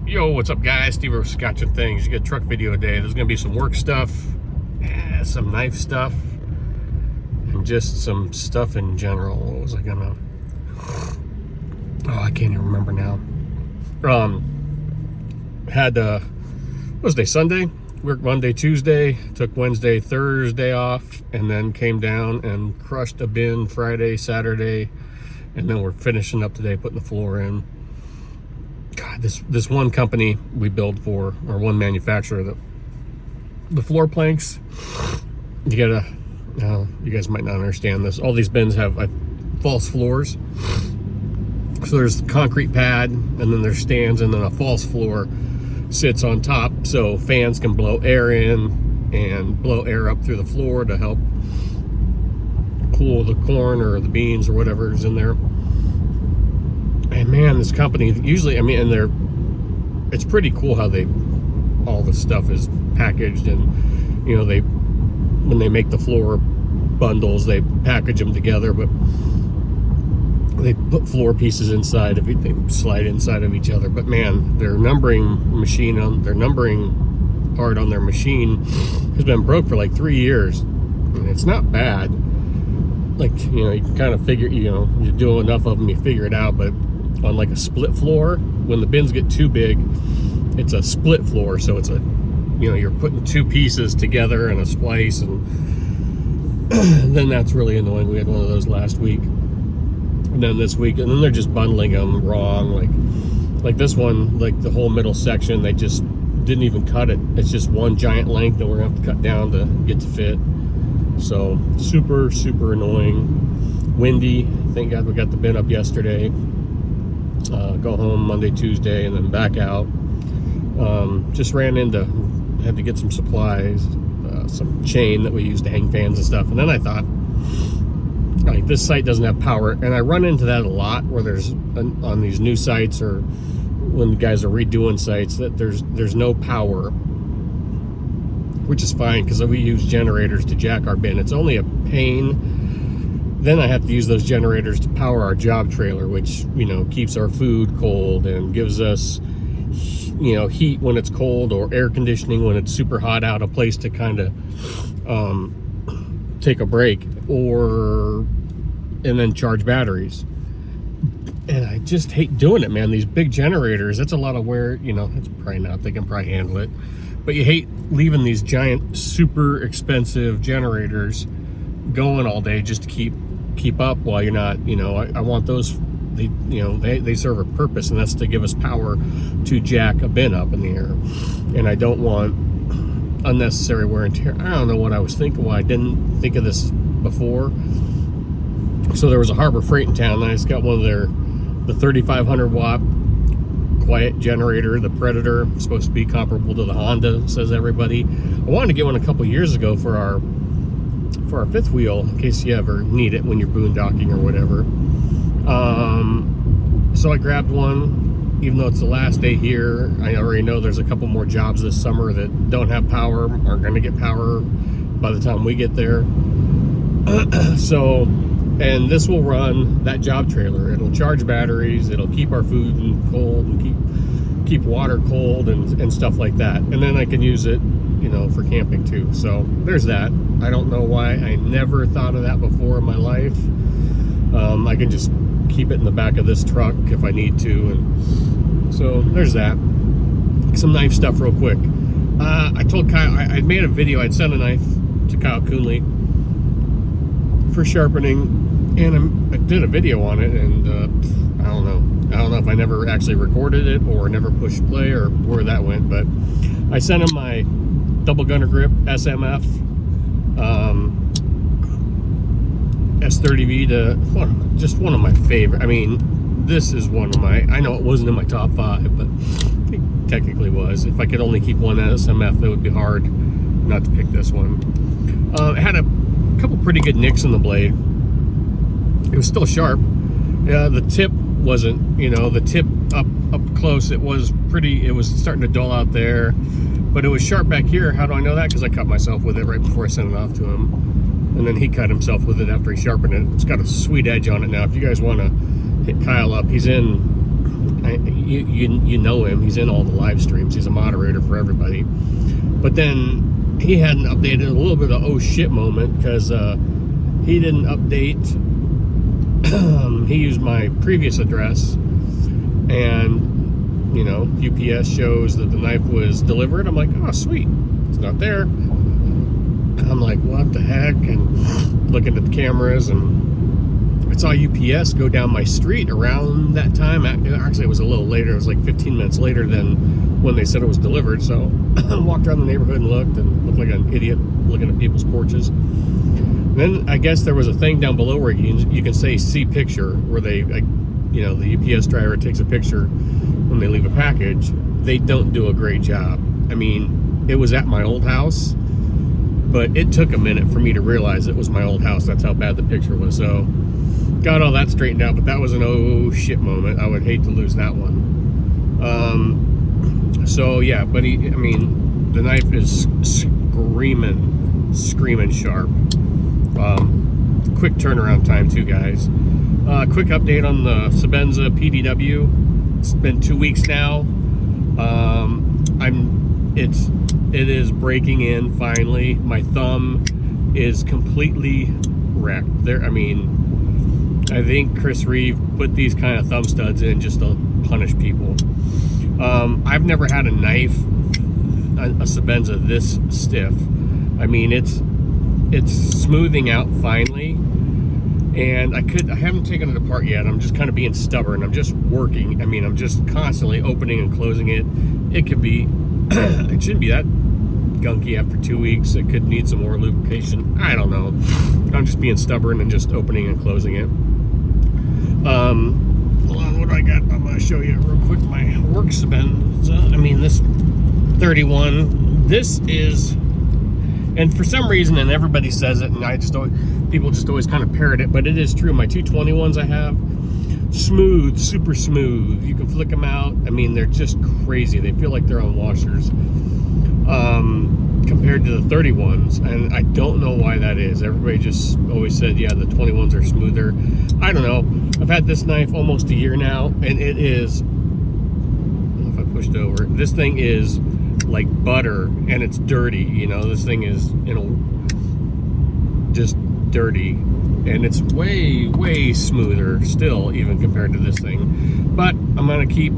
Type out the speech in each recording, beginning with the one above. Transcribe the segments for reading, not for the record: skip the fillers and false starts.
Yo, what's up, guys? Steve Scotching Things. You get a truck video today. There's gonna be some work stuff, some knife stuff, and just some stuff in general. What was I gonna? Oh, I can't even remember now. Had what was day? Sunday. Worked Monday, Tuesday. Took Wednesday, Thursday off, and then came down and crushed a bin Friday, Saturday, and then we're finishing up today, putting the floor in. God, this one company we build for, or one manufacturer, the floor planks, you gotta, you guys might not understand this. All these bins have false floors. So there's the concrete pad, and then there's stands, and then a false floor sits on top, so fans can blow air in and blow air up through the floor to help cool the corn or the beans or whatever is in there. And man, this company usually, and it's pretty cool how all the stuff is packaged, and when they make the floor bundles, they package them together, but they put floor pieces inside of it, they slide inside of each other. But man, their numbering part on their machine has been broke for like 3 years, and it's not bad. Like, you can kind of figure, you do enough of them, you figure it out. But on like a split floor, when the bins get too big, it's a split floor, so it's you're putting two pieces together in a splice, and then that's really annoying. We had one of those last week, and then this week, and then they're just bundling them wrong. Like this one, like the whole middle section, they just didn't even cut it. It's just one giant length, and we're gonna have to cut down to get to fit. So super annoying. Windy. Thank God we got the bin up yesterday. Go home Monday, Tuesday, and then back out. Just had to get some supplies, some chain that we use to hang fans and stuff. And then I thought, like, this site doesn't have power, and I run into that a lot where there's on these new sites, or when the guys are redoing sites, that there's no power, which is fine because we use generators to jack our bin. It's only a pain. Then I have to use those generators to power our job trailer, which, keeps our food cold and gives us, heat when it's cold, or air conditioning when it's super hot out, a place to kind of take a break, and then charge batteries. And I just hate doing it, man. These big generators, that's a lot of wear, it's probably not, they can probably handle it. But you hate leaving these giant, super expensive generators going all day just to keep up while you're not, I want those, they serve a purpose, and that's to give us power to jack a bin up in the air. And I don't want unnecessary wear and tear. I don't know what I was thinking, why I didn't think of this before. So there was a Harbor Freight in town, and I just got one of the 3,500 watt quiet generator, the Predator, supposed to be comparable to the Honda, says everybody. I wanted to get one a couple years ago for our fifth wheel, in case you ever need it when you're boondocking or whatever. So I grabbed one, even though it's the last day here. I already know there's a couple more jobs this summer that don't have power, aren't going to get power by the time we get there. So, and this will run that job trailer. It'll charge batteries, it'll keep our food cold, and keep water cold, and stuff like that. And then I can use it, for camping too. So there's that. I don't know why I never thought of that before in my life. I can just keep it in the back of this truck if I need to. And so there's that. Some knife stuff real quick. I told Kyle, I made a video. I'd sent a knife to Kyle Coonley for sharpening, and I did a video on it, and I don't know if I never actually recorded it or never pushed play or where that went, but I sent him my double gunner grip SMF S30V to just one of my favorite. This is one of my, I know it wasn't in my top 5, but it technically was. If I could only keep one SMF, it would be hard not to pick this one. It had a couple pretty good nicks in the blade. It was still sharp. The tip wasn't, the tip up close, it was starting to dull out there, but it was sharp back here. How do I know that? Because I cut myself with it right before I sent it off to him, and then he cut himself with it after he sharpened it. It's got a sweet edge on it now. If you guys want to hit Kyle up, he's in, I you know him. He's in all the live streams. He's a moderator for everybody. But then he hadn't updated, a little bit of oh shit moment, because he didn't update. He used my previous address, and you know, UPS shows that the knife was delivered. I'm like, oh sweet, it's not there. I'm like, what the heck? And looking at the cameras, and I saw UPS go down my street around that time. Actually, it was a little later. It was like 15 minutes later than when they said it was delivered. So I walked around the neighborhood and looked like an idiot looking at people's porches. Then I guess there was a thing down below where you can say see picture, where they, you know, the UPS driver takes a picture when they leave a package. They don't do a great job. I mean, it was at my old house, but it took a minute for me to realize it was my old house. That's how bad the picture was. So got all that straightened out, but that was an oh shit moment. I would hate to lose that one. So yeah, but I mean, the knife is screaming sharp. Quick turnaround time too, guys. Quick update on the Sebenza PDW. It's been 2 weeks now. It is breaking in finally. My thumb is completely wrecked. I think Chris Reeve put these kind of thumb studs in just to punish people. I've never had a knife, a Sebenza, this stiff. I mean, it's smoothing out finally, and I haven't taken it apart yet. I'm just kind of being stubborn. I'm just working. I mean, I'm just constantly opening and closing it. It could be, it shouldn't be that gunky after 2 weeks. It could need some more lubrication. I don't know. I'm just being stubborn and just opening and closing it. Hold on, what do I got? I'm gonna show you real quick my work Sebenza. I mean, this 31. This is, and for some reason, and everybody says it, and people just always kind of parrot it, but it is true. My 221s I have, smooth, super smooth. You can flick them out. I mean, they're just crazy. They feel like they're on washers, compared to the 31s, and I don't know why that is. Everybody just always said, yeah, the 21s are smoother. I don't know. I've had this knife almost a year now, and it is, I don't know if I pushed over. This thing is like butter, and it's dirty. You know, this thing is, you know, just dirty, and it's way smoother still, even compared to this thing. But I'm gonna keep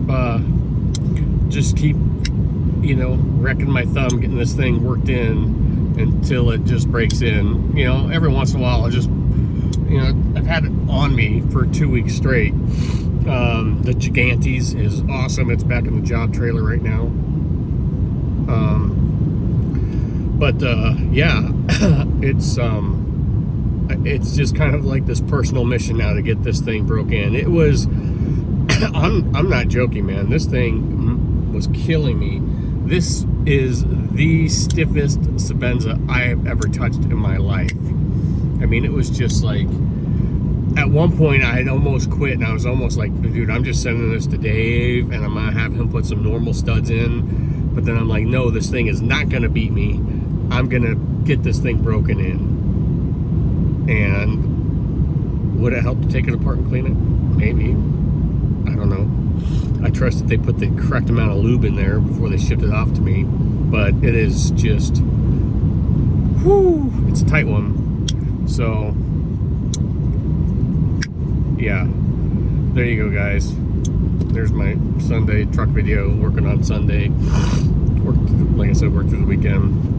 you know, wrecking my thumb getting this thing worked in until it just breaks in. You know, every once in a while I'll just, you know, I've had it on me for 2 weeks straight. The Gigantes is awesome. It's back in the job trailer right now. Yeah, it's just kind of like this personal mission now to get this thing broke in. It was, I'm not joking, man. This thing was killing me. This is the stiffest Sebenza I have ever touched in my life. I mean, it was just like, at one point I had almost quit, and I was almost like, dude, I'm just sending this to Dave, and I'm gonna have him put some normal studs in. But then I'm like, no, this thing is not gonna beat me. I'm gonna get this thing broken in. And would it help to take it apart and clean it? Maybe. I don't know. I trust that they put the correct amount of lube in there before they shipped it off to me. But it is just, whew, it's a tight one. So, yeah. There you go, guys. There's my Sunday truck video, working on Sunday. Like I said, work through the weekend.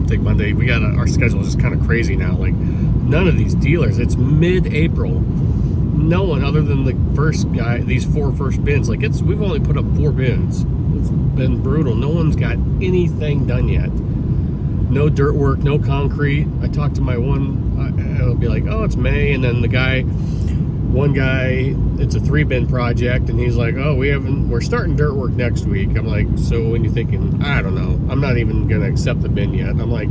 Take Monday. We got our schedule is just kind of crazy now. Like, none of these dealers, it's mid-April. No one other than the first guy, these 4 first bins, like we've only put up 4 bins. It's been brutal. No one's got anything done yet. No dirt work, no concrete. I talked to my one, it'll be like, oh, it's May, and then one guy, it's a 3-bin project, and he's like, oh, we're starting dirt work next week. I'm like, so when you thinking? I don't know. I'm not even gonna accept the bin yet. I'm like,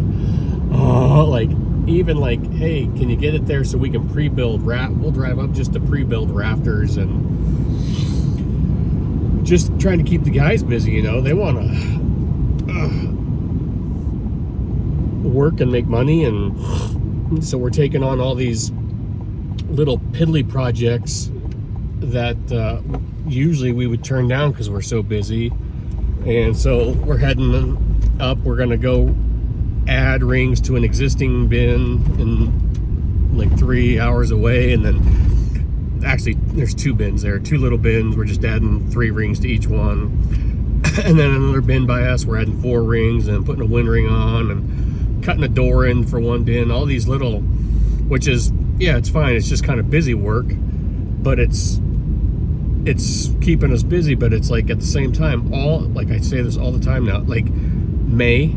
oh, like, even like, hey, can you get it there so we can pre-build we'll drive up just to pre-build rafters, and just trying to keep the guys busy, you know. They want to work and make money, and so we're taking on all these little piddly projects that usually we would turn down because we're so busy. And so we're heading up. We're gonna go add rings to an existing bin in like 3 hours away, and then actually there's 2 bins there, 2 little bins. We're just adding 3 rings to each one. And then another bin by us, we're adding 4 rings and putting a wind ring on and cutting a door in for one bin. All these little, which is, yeah, it's fine. It's just kind of busy work, but it's keeping us busy. But it's like at the same time, all, like I say this all the time now, like May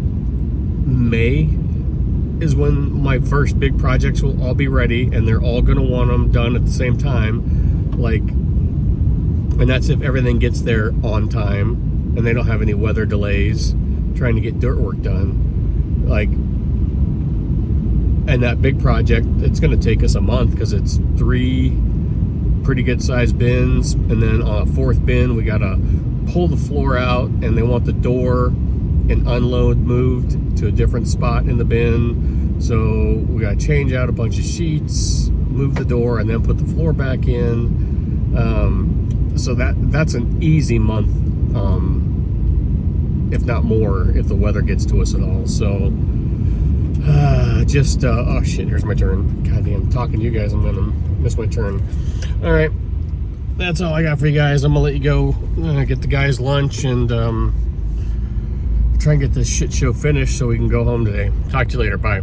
is when my first big projects will all be ready, and they're all gonna want them done at the same time. Like, and that's if everything gets there on time and they don't have any weather delays trying to get dirt work done. Like, and that big project, it's gonna take us a month because it's 3 pretty good sized bins, and then on a 4th bin we gotta pull the floor out, and they want the door and unload moved to a different spot in the bin. So we gotta change out a bunch of sheets, move the door, and then put the floor back in. So that's an easy month, if not more, if the weather gets to us at all. So oh shit, here's my turn. God damn, talking to you guys, I'm gonna miss my turn. All right, that's all I got for you guys. I'm gonna let you go get the guys lunch and try and get this shit show finished so we can go home today. Talk to you later. Bye.